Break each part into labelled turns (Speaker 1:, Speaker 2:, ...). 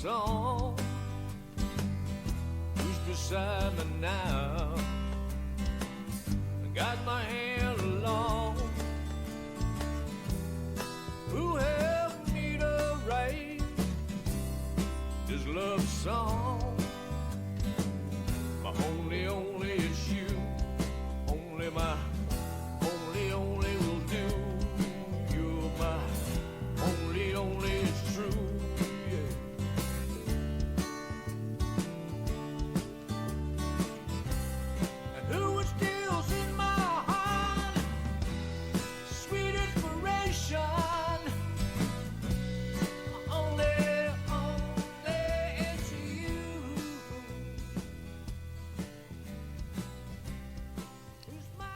Speaker 1: song. Who's beside me now? I got my hand along. Who helped me to write this love song? My only is you. Only my only will do. You're my only is true. Yeah. And who instills in my heart sweet inspiration? Only it's you. Who's my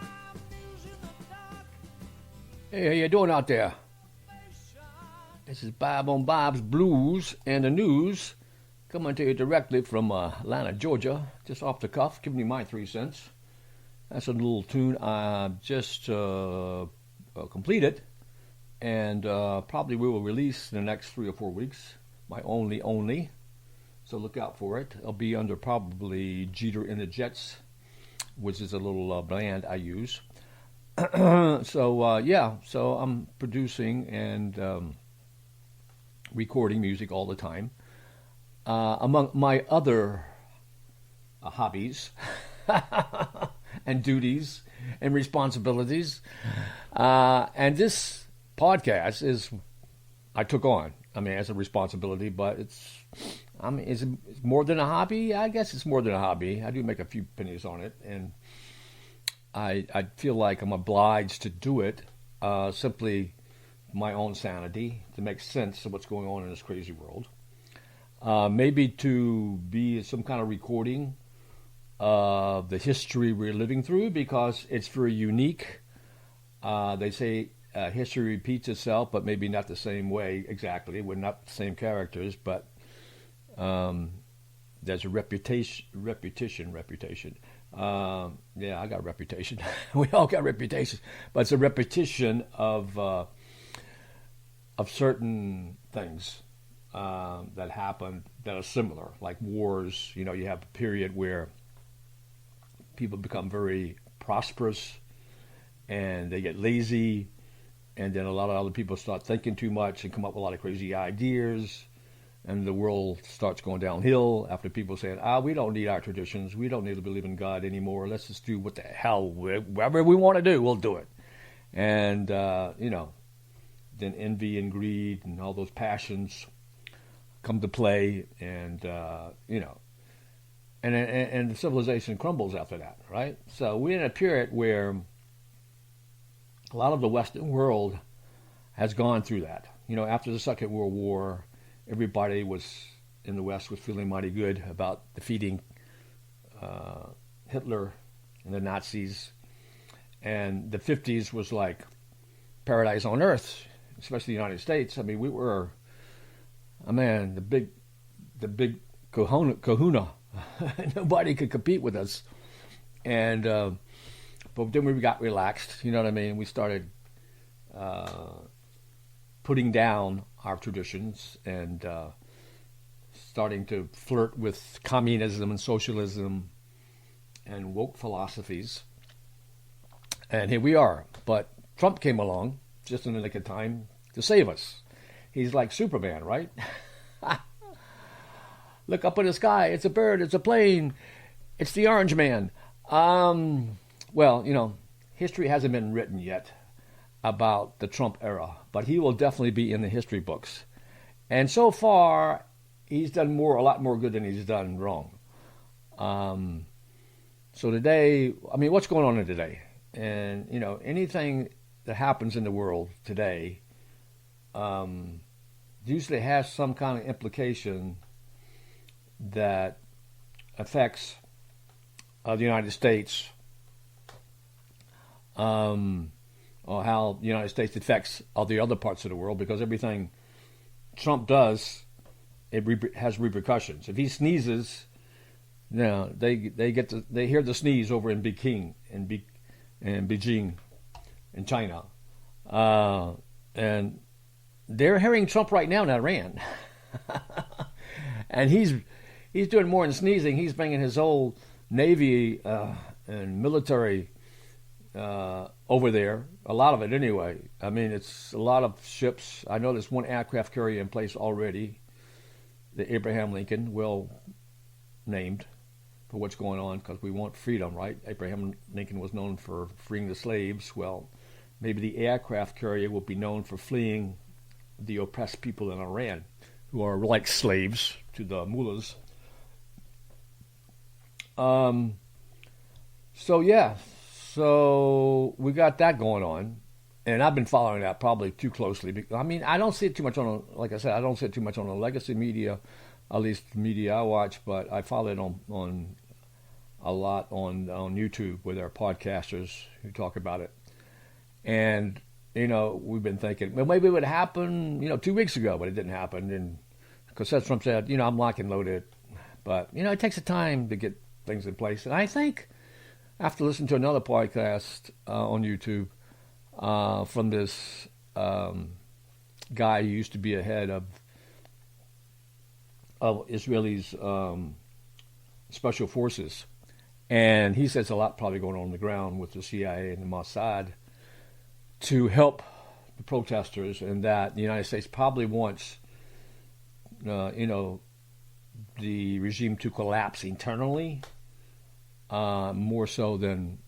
Speaker 1: muse in the dark? Hey, how you doing out there? This is Bob on Bob's Blues and the News, coming to you directly from Atlanta, Georgia, just off the cuff, giving you my 3 cents. That's a little tune I just completed, and probably we will release in the next 3 or 4 weeks. My only. So look out for it. It'll be under probably Jeter and the Jets, which is a little band I use. So I'm producing and recording music all the time. Among my other hobbies and duties and responsibilities. And this podcast I took on, as a responsibility, but it's more than a hobby. I guess it's more than a hobby. I do make a few pennies on it, and I feel like I'm obliged to do it, simply my own sanity, to make sense of what's going on in this crazy world. Maybe to be some kind of recording of the history we're living through, because it's very unique. They say history repeats itself, but maybe not the same way exactly. We're not the same characters, but there's a repetition. Yeah, I got a reputation. We all got reputations, but it's a repetition of certain things that happen that are similar, like wars. You have a period where people become very prosperous and they get lazy, and then a lot of other people start thinking too much and come up with a lot of crazy ideas, and the world starts going downhill after people saying, we don't need our traditions, we don't need to believe in God anymore, let's just do what the hell, whatever we want to do, we'll do it. And then envy and greed and all those passions come to play, and and the civilization crumbles after that, right? So we're in a period where a lot of the Western world has gone through that. After the Second World War, everybody in the West was feeling mighty good about defeating Hitler and the Nazis, and the 50s was like paradise on earth, especially the United States. We were, the big kahuna. Nobody could compete with us. And but then we got relaxed, We started putting down our traditions and starting to flirt with communism and socialism and woke philosophies. And here we are. But Trump came along just in the nick of time to save us. He's like Superman, right? Look up in the sky. It's a bird. It's a plane. It's the Orange Man. History hasn't been written yet about the Trump era, but he will definitely be in the history books. And so far, he's done a lot more good than he's done wrong. So today, what's going on today? And, anything that happens in the world today usually has some kind of implication that affects the United States, or how the United States affects all the other parts of the world, because everything Trump does, it has repercussions. If he sneezes, they hear the sneeze over in Beijing, in China, and they're hearing Trump right now in Iran. And he's doing more than sneezing. He's bringing his whole Navy and military over there, a lot of it anyway. I mean, it's a lot of ships. I know there's one aircraft carrier in place already, the Abraham Lincoln, well named for what's going on, because we want freedom, right? Abraham Lincoln was known for freeing the slaves. Well, maybe the aircraft carrier will be known for fleeing the oppressed people in Iran, who are like slaves to the mullahs. So yeah, so we got that going on, and I've been following that probably too closely. I mean, I don't see it too much like I said, I don't see it too much on the legacy media, at least the media I watch, but I follow it on a lot on YouTube with our podcasters who talk about it. And, we've been thinking, well, maybe it would happen, 2 weeks ago, but it didn't happen. And because Trump said, I'm lock and loaded. But, it takes a time to get things in place. And I think after listening to another podcast on YouTube from this guy who used to be a head of Israelis special forces, and he says a lot probably going on the ground with the CIA and the Mossad to help the protesters, and that the United States probably wants, the regime to collapse internally, more so than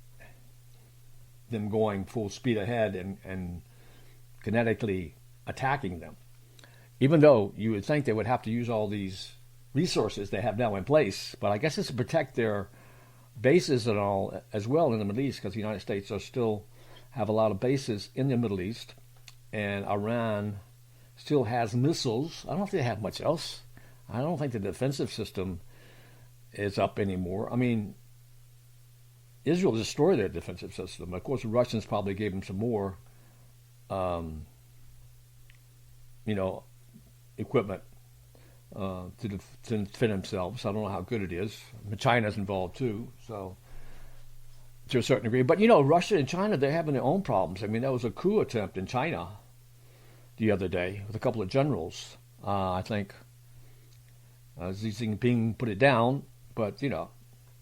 Speaker 1: them going full speed ahead and kinetically attacking them. Even though you would think they would have to use all these resources they have now in place, but I guess it's to protect their bases and all as well in the Middle East, because the United States are still have a lot of bases in the Middle East, and Iran still has missiles. I don't think they have much else. I don't think the defensive system is up anymore. I mean, Israel destroyed their defensive system. Of course, the Russians probably gave them some more, equipment to defend themselves. I don't know how good it is. China's involved too, so to a certain degree. But Russia and China, they're having their own problems. I mean, there was a coup attempt in China the other day with a couple of generals. I think Xi Jinping put it down, but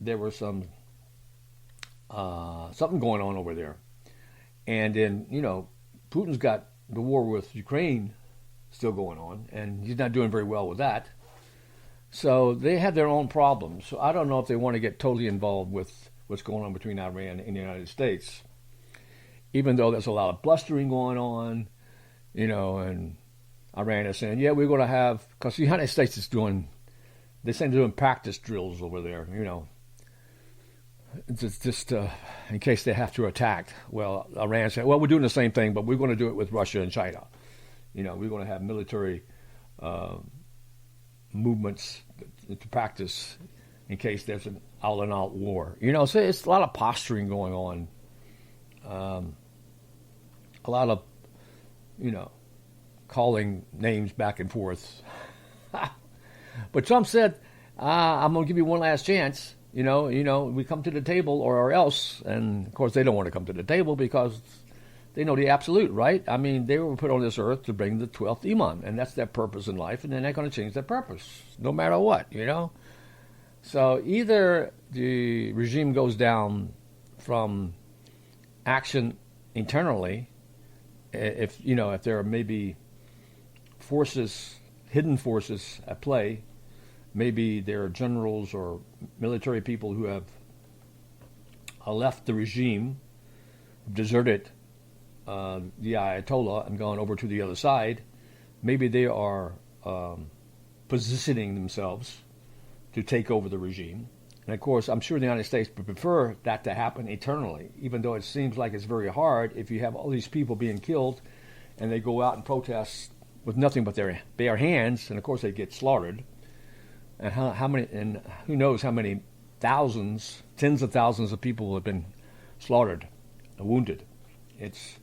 Speaker 1: there was something going on over there. And then Putin's got the war with Ukraine still going on, and he's not doing very well with that. So they have their own problems. So I don't know if they want to get totally involved with what's going on between Iran and the United States, even though there's a lot of blustering going on, and Iran is saying, yeah, we're going to have, because the United States is they're saying they're doing practice drills over there, just in case they have to attack. Well, Iran said, well, we're doing the same thing, but we're going to do it with Russia and China. We're going to have military movements to practice in case there's an out-and-out war. So it's a lot of posturing going on. A lot of, calling names back and forth. But Trump said, I'm going to give you one last chance. We come to the table or else. And, of course, they don't want to come to the table because they know the absolute, right? I mean, they were put on this earth to bring the 12th Imam, and that's their purpose in life, and they're not going to change their purpose, no matter what, So either the regime goes down from action internally, if there are maybe hidden forces at play, maybe there are generals or military people who have left the regime, deserted the Ayatollah and gone over to the other side. Maybe they are positioning themselves to take over the regime. And of course, I'm sure the United States would prefer that to happen eternally, even though it seems like it's very hard if you have all these people being killed and they go out and protest with nothing but their bare hands, and of course they get slaughtered. And how many, and who knows how many thousands, tens of thousands of people have been slaughtered, wounded. It's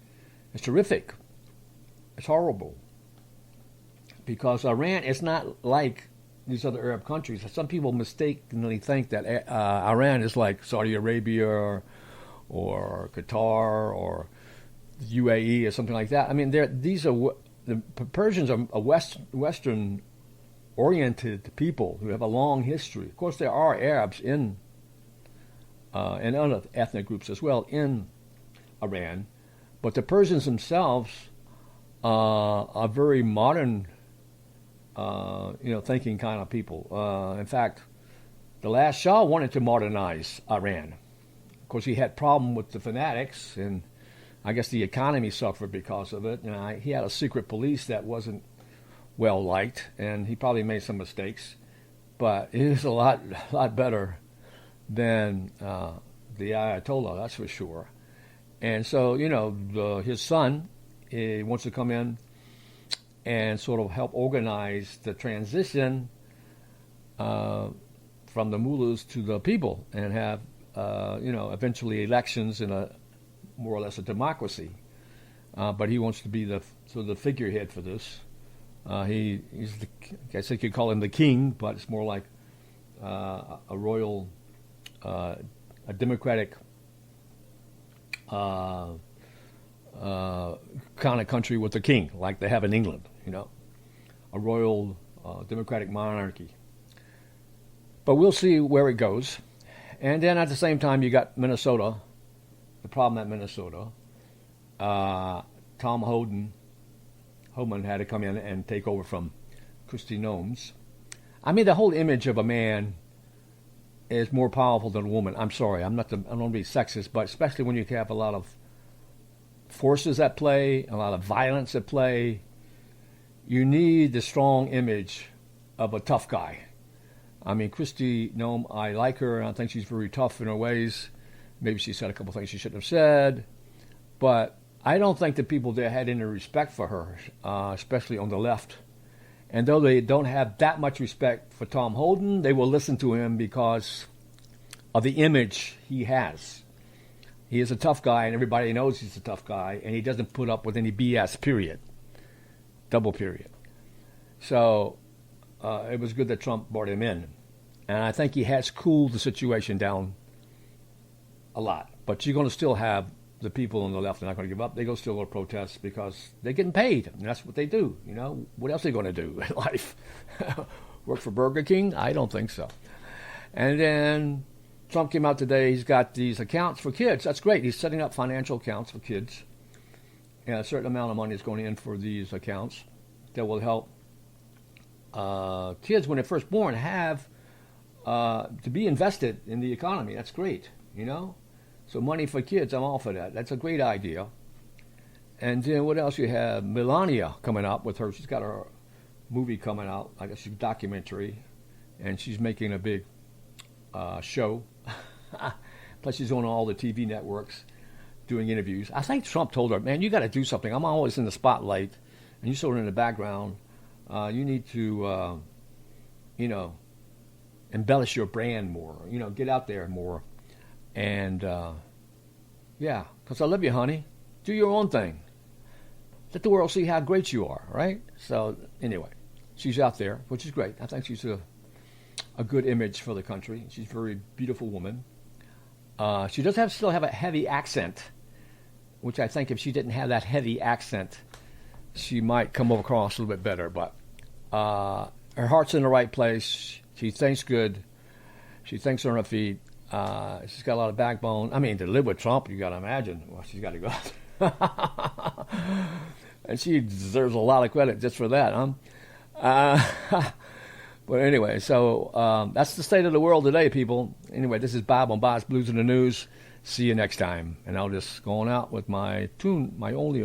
Speaker 1: terrific. It's horrible. Because Iran is not like these other Arab countries. Some people mistakenly think that Iran is like Saudi Arabia or Qatar or UAE or something like that. I mean, the Persians are a Western oriented people who have a long history. Of course, there are Arabs in and other ethnic groups as well in Iran, but the Persians themselves are very modern, thinking kind of people. In fact, the last Shah wanted to modernize Iran. Of course, he had problem with the fanatics, and I guess the economy suffered because of it. And he had a secret police that wasn't well liked, and he probably made some mistakes. But it is a lot better than the Ayatollah, that's for sure. And so, his son wants to come in and sort of help organize the transition from the mullahs to the people and have, eventually elections in a more or less a democracy. But he wants to be the figurehead for this. He's I guess you could call him the king, but it's more like a royal, a democratic kind of country with a king, like they have in England, a royal democratic monarchy. But we'll see where it goes. And then at the same time, you got Minnesota, the problem at Minnesota. Tom Homan had to come in and take over from Kristi Noem's. I mean, the whole image of a man is more powerful than a woman. I'm sorry, I don't want to be sexist, but especially when you have a lot of forces at play, a lot of violence at play, you need the strong image of a tough guy. I mean, Kristi Noem, I like her, and I think she's very tough in her ways. Maybe she said a couple things she shouldn't have said, but I don't think the people there had any respect for her, especially on the left. And though they don't have that much respect for Tom Holden, they will listen to him because of the image he has. He is a tough guy, and everybody knows he's a tough guy, and he doesn't put up with any BS, period. Double period. So it was good that Trump brought him in. And I think he has cooled the situation down a lot. But you're going to still have the people on the left are not going to give up. They go still to protest because they're getting paid. And that's what they do. What else are they going to do in life? Work for Burger King? I don't think so. And then Trump came out today. He's got these accounts for kids. That's great. He's setting up financial accounts for kids. And a certain amount of money is going in for these accounts that will help kids when they're first born have to be invested in the economy. That's great, So money for kids, I'm all for that. That's a great idea. And then what else you have? Melania coming out with her. She's got her movie coming out. I guess it's a documentary. And she's making a big show. Plus she's on all the TV networks doing interviews. I think Trump told her, man, you got to do something. I'm always in the spotlight. And you're sort of in the background. You need to, embellish your brand more. Get out there more. And, because I love you, honey. Do your own thing. Let the world see how great you are, right? So, anyway, she's out there, which is great. I think she's a good image for the country. She's a very beautiful woman. She does still have a heavy accent, which I think if she didn't have that heavy accent, she might come across a little bit better. But her heart's in the right place. She thinks good. She thinks on her feet. She's got a lot of backbone. I mean, to live with Trump, you got to imagine. Well, she's got to go. And she deserves a lot of credit just for that, huh? But anyway, so that's the state of the world today, people. Anyway, this is Bob on Bob's Blues in the News. See you next time. And I'll just go on out with my tune, my only